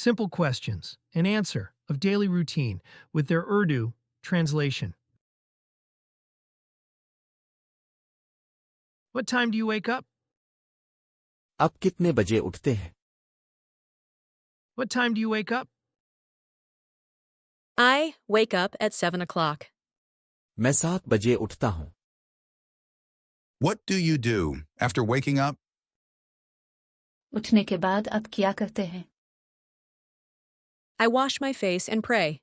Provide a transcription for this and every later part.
Simple questions, an answer of daily routine with their Urdu translation. What time do you wake up? आप कितने बजे उठते हैं? What time do you wake up? I wake up at 7 o'clock. मैं 7 बजे उठता हूँ। What do you do after waking up? उठने के बाद आप क्या करते हैं? I wash my face and pray.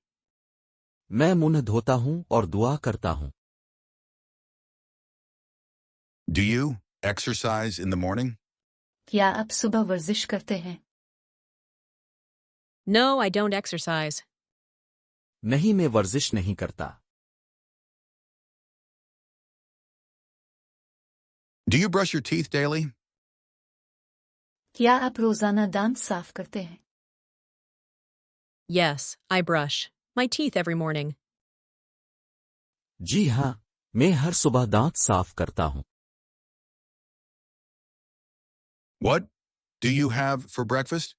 मैं मुंह धोता हूँ और दुआ करता हूँ। Do you exercise in the morning? क्या आप सुबह वर्जिश करते हैं? No, I don't exercise. नहीं, मैं वर्जिश नहीं करता। Do you brush your teeth daily? क्या आप रोजाना दांत साफ करते हैं? Yes, I brush my teeth every morning. जी हाँ, मैं हर सुबह दांत साफ करता हूँ। What do you have for breakfast?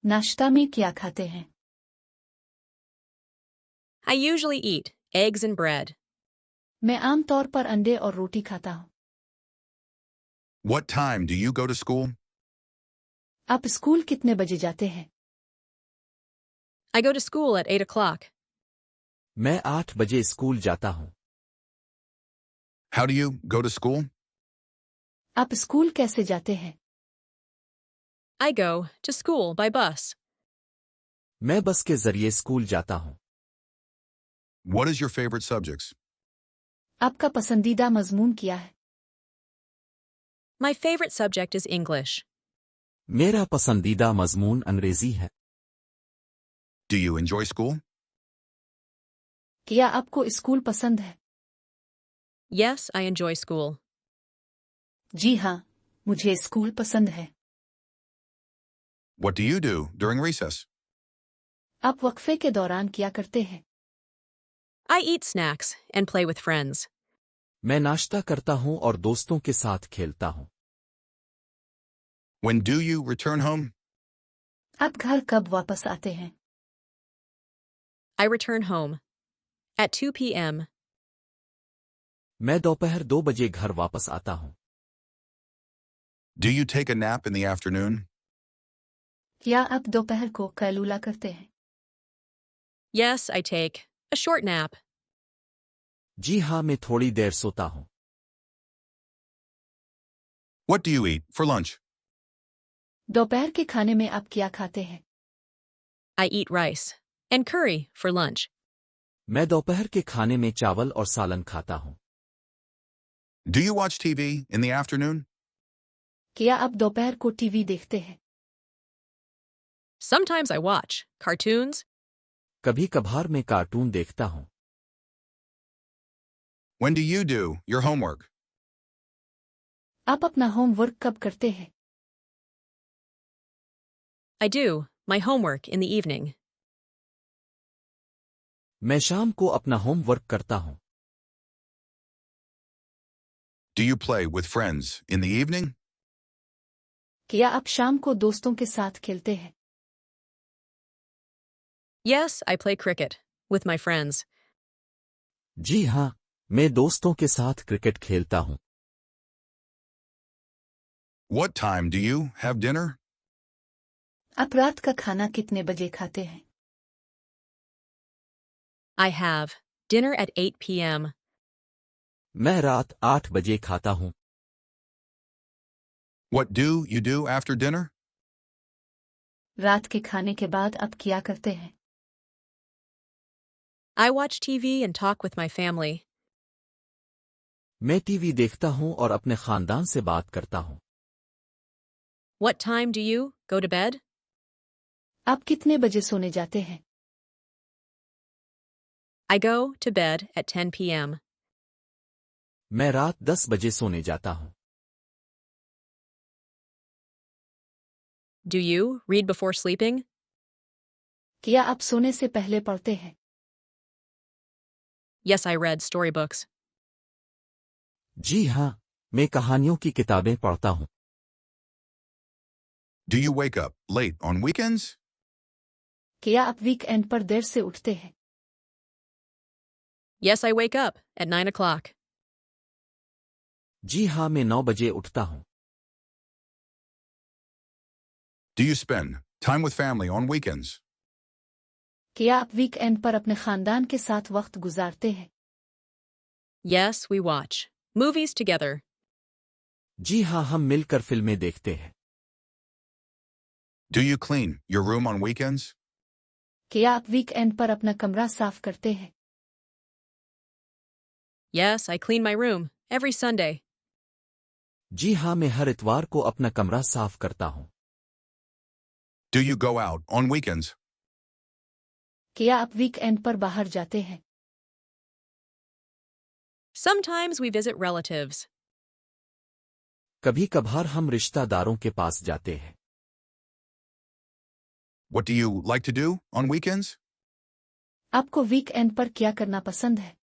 नाश्ता में क्या खाते हैं? I usually eat eggs and bread. मैं आमतौर पर अंडे और रोटी खाता हूँ। What time do you go to school? आप स्कूल कितने बजे जाते हैं? I go to school at 8 o'clock. मैं 8 बजे स्कूल जाता हूँ। How do you go to school? आप स्कूल कैसे जाते हैं? I go to school by bus. मैं बस के जरिए स्कूल जाता हूँ। What is your favorite subjects? आपका पसंदीदा मजमून क्या है? My favorite subject is English. मेरा पसंदीदा मजमून अंग्रेजी है। Do you enjoy school? क्या आपको स्कूल पसंद है? Yes, I enjoy school. जी हाँ, मुझे स्कूल पसंद है। What do you do during recess? आप वक्फे के दौरान क्या करते हैं? I eat snacks and play with friends. मैं नाश्ता करता हूँ और दोस्तों के साथ खेलता हूँ। When do you return home? आप घर कब वापस आते हैं? I return home at 2 p.m. मैं दोपहर 2 बजे घर वापस आता हूँ। Do you take a nap in the afternoon? क्या आप दोपहर को कैलूला करते हैं? Yes, I take a short nap. जी हाँ, मैं थोड़ी देर सोता हूँ। What do you eat for lunch? दोपहर के खाने में आप क्या खाते हैं? I eat rice and curry for lunch. मैं दोपहर के खाने में चावल और सालन खाता हूँ। Do you watch TV in the afternoon? क्या आप दोपहर को टीवी देखते हैं? Sometimes I watch cartoons. कभी कभार मैं कार्टून देखता हूँ। When do you do your homework? आप अपना होमवर्क कब करते हैं? I do my homework in the evening. मैं शाम को अपना होमवर्क करता हूँ। Do you play with friends in the evening? क्या आप शाम को दोस्तों के साथ खेलते हैं? Yes, I play cricket with my friends. जी हाँ, मैं दोस्तों के साथ क्रिकेट खेलता हूँ। What time do you have dinner? आप रात का खाना कितने बजे खाते हैं? I have dinner at 8 p.m. मैं रात 8 बजे खाता हूँ। What do you do after dinner? रात के खाने के बाद आप क्या करते हैं? I watch TV and talk with my family. मैं टीवी देखता हूँ और अपने खानदान से बात करता हूँ। What time do you go to bed? आप कितने बजे सोने जाते हैं? I go to bed at 10 p.m. मैं रात 10 बजे सोने जाता हूँ। Do you read before sleeping? क्या आप सोने से पहले पढ़ते हैं? Yes, I read storybooks. जी हाँ, मैं कहानियों की किताबें पढ़ता हूँ। Do you wake up late on weekends? क्या आप वीकेंड पर देर से उठते हैं? Yes, I wake up at 9 o'clock. जी हाँ, मैं 9 बजे उठता हूँ। Do you spend time with family on weekends? क्या आप वीकेंड पर अपने खानदान के साथ वक्त गुजारते हैं? Yes, we watch movies together. जी हाँ, हम मिलकर फिल्में देखते हैं। Do you clean your room on weekends? क्या आप वीकेंड पर अपना कमरा साफ करते हैं? Yes, I clean my room every Sunday. जी हाँ, मैं हर इतवार को अपना कमरा साफ करता हूँ। Do you go out on weekends? क्या आप वीकेंड पर बाहर जाते हैं? Sometimes we visit relatives. कभी कभार हम रिश्तेदारों के पास जाते हैं। What do you like to do on weekends? आपको वीकेंड पर क्या करना पसंद है?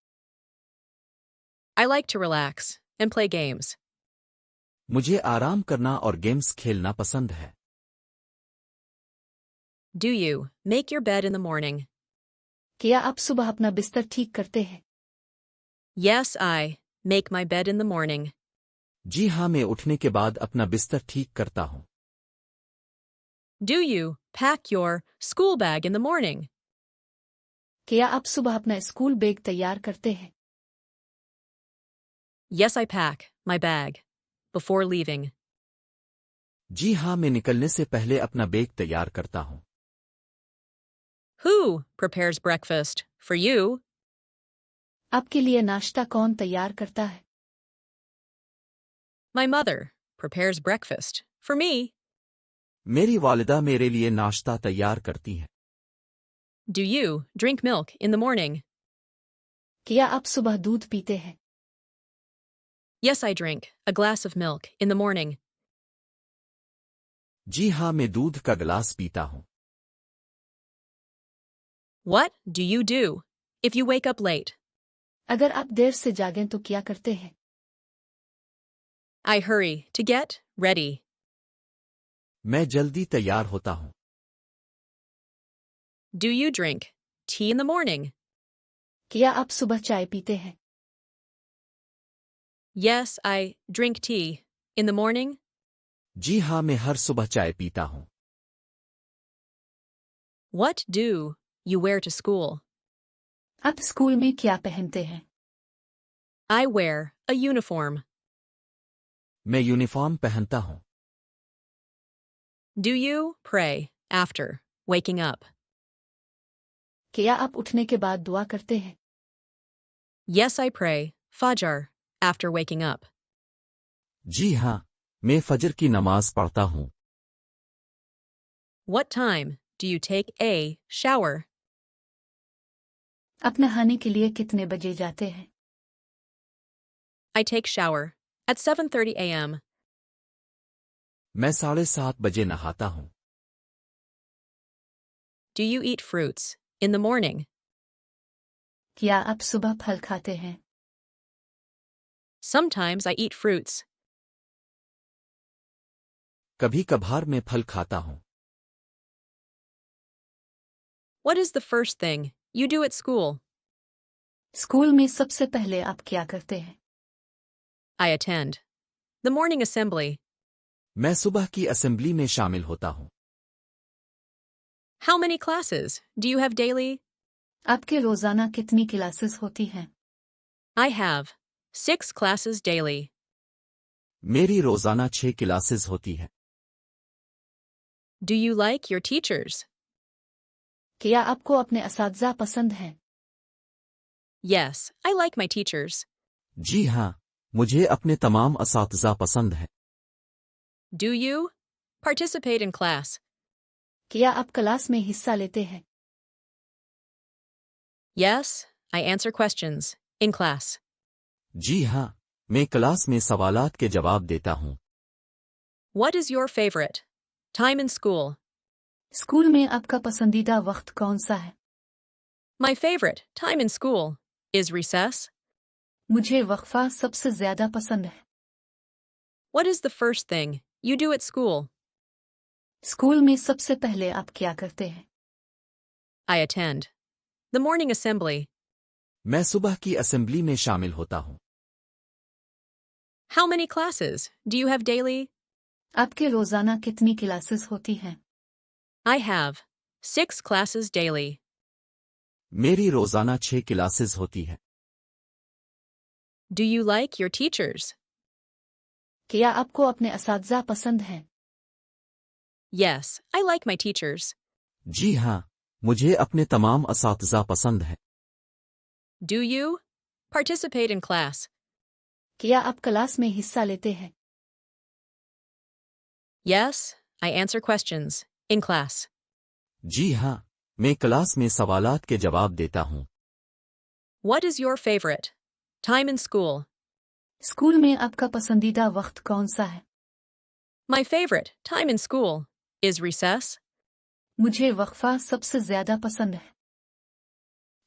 I like to relax and play games. मुझे आराम करना और गेम्स खेलना पसंद है। Do you make your bed in the morning? क्या आप सुबह अपना बिस्तर ठीक करते हैं? Yes, I make my bed in the morning. जी हाँ, मैं उठने के बाद अपना बिस्तर ठीक करता हूँ। Do you pack your school bag in the morning? क्या आप सुबह अपना स्कूल बैग तैयार करते हैं? Yes, I pack my bag before leaving. जी हाँ, मैं निकलने से पहले अपना बैग तैयार करता हूँ। Who prepares breakfast for you? आपके लिए नाश्ता कौन तैयार करता है? My mother prepares breakfast for me. मेरी वालिदा मेरे लिए नाश्ता तैयार करती है। Do you drink milk in the morning? क्या आप सुबह दूध पीते हैं? Yes, I drink a glass of milk in the morning. जी हाँ, मैं दूध का गिलास पीता हूँ। What do you do if you wake up late? अगर आप देर से जागें तो क्या करते हैं? I hurry to get ready. मैं जल्दी तैयार होता हूँ। Do you drink tea in the morning? क्या आप सुबह चाय पीते हैं? Yes, I drink tea in the morning. जी हाँ, मैं हर सुबह चाय पीता हूँ। What do you wear to school? आप स्कूल में क्या पहनते हैं? I wear a uniform. मैं यूनिफॉर्म पहनता हूँ। Do you pray after waking up? क्या आप उठने के बाद दुआ करते हैं? Yes, I pray Fajr after waking up. जी हाँ, मैं फजर की नमाज पढ़ता हूँ। What time do you take a shower? आप नहाने के लिए कितने बजे जाते हैं? I take shower at 7:30 a.m. मैं 7:30 बजे नहाता हूँ। Do you eat fruits in the morning? क्या आप सुबह फल खाते हैं? Sometimes I eat fruits. कभी कभार मैं फल खाता हूँ। What is the first thing you do at school? School में सबसे पहले आप क्या करते हैं? I attend the morning assembly. मैं सुबह की असेंबली में शामिल होता हूँ। How many classes do you have daily? आपके रोजाना कितनी क्लासेस होती हैं? I have 6 classes daily. मेरी रोजाना 6 क्लासेस होती है। Do you like your teachers? क्या आपको अपने असातिज़ा पसंद हैं? Yes, I like my teachers. जी हाँ, मुझे अपने तमाम असातिज़ा पसंद है। Do you participate in class? क्या आप क्लास में हिस्सा लेते हैं? Yes, I answer questions in class. जी हाँ, मैं क्लास में सवालात के जवाब देता हूँ। What is your favorite time in school? School में आपका पसंदीदा वक्त कौन सा है? My favorite time in school is recess. मुझे वक्फा सबसे ज्यादा पसंद है। What is the first thing you do at school? School में सबसे पहले आप क्या करते हैं? I attend the morning assembly. मैं सुबह की असेंबली में शामिल होता हूँ। How many classes do you have daily? आपके रोजाना कितनी क्लासेस होती हैं? I have 6 classes daily. मेरी रोजाना 6 क्लासेस होती है। Do you like your teachers? क्या आपको अपने असातिज़ा पसंद हैं? Yes, I like my teachers. जी हाँ, मुझे अपने तमाम असातिज़ा पसंद हैं। Do you participate in class? क्या आप क्लास में हिस्सा लेते हैं? Yes, I answer questions in class. जी हाँ, मैं क्लास में सवालात के जवाब देता हूँ। What is your favorite time in school? School में आपका पसंदीदा वक्त कौन सा है? My favorite time in school is recess. मुझे वक्फा सबसे ज्यादा पसंद है।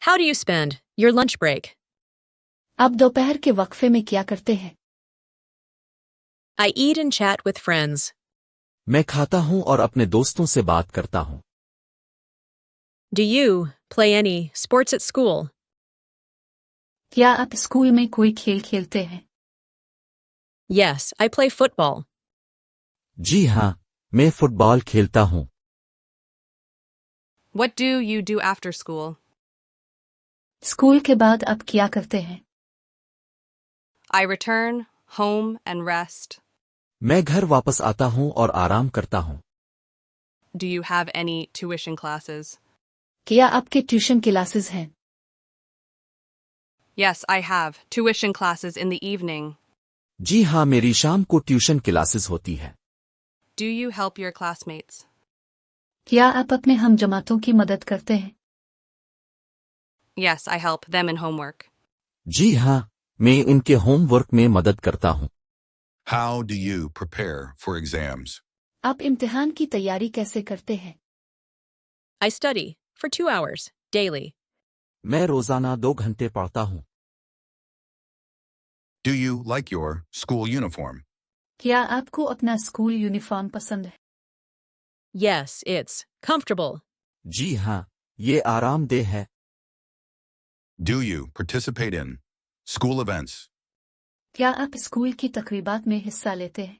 How do you spend your lunch break? आप दोपहर के वक्फे में क्या करते हैं? I eat and chat with friends. मैं खाता हूँ और अपने दोस्तों से बात करता हूँ। Do you play any sports at school? क्या आप स्कूल में कोई खेल खेलते हैं? Yes, I play football. जी हाँ, मैं फुटबॉल खेलता हूँ। What do you do after school? School के बाद आप क्या करते हैं? I return home and rest. मैं घर वापस आता हूँ और आराम करता हूँ। Do you have any tuition classes? क्या आपके ट्यूशन क्लासेस हैं? Yes, I have tuition classes in the evening. जी हाँ, मेरी शाम को ट्यूशन क्लासेस होती है। Do you help your classmates? क्या आप अपने हम जमातों की मदद करते हैं? Yes, I help them in homework. जी हाँ, मैं उनके होमवर्क में मदद करता हूँ। How do you prepare for exams? आप इम्तिहान की तैयारी कैसे करते हैं? I study for 2 hours daily. मैं रोजाना 2 घंटे पढ़ता हूँ। Do you like your school uniform? क्या आपको अपना स्कूल यूनिफॉर्म पसंद है? Yes, it's comfortable. जी हाँ, ये आरामदेह है। Do you participate in school events? क्या आप स्कूल की तकरीबात में हिस्सा लेते हैं?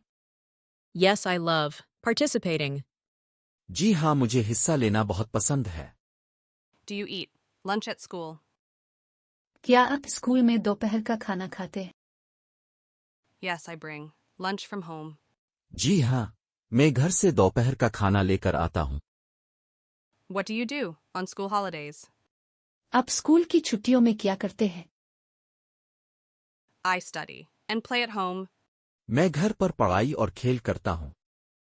Yes, I love participating. जी हाँ, मुझे हिस्सा लेना बहुत पसंद है। Do you eat lunch at school? क्या आप स्कूल में दोपहर का खाना खाते हैं? Yes, I bring lunch from home. जी हाँ, मैं घर से दोपहर का खाना लेकर आता हूँ। What do you do on school holidays? आप स्कूल की छुट्टियों में क्या करते हैं? I study and play at home. मैं घर पर पढ़ाई और खेल करता हूँ।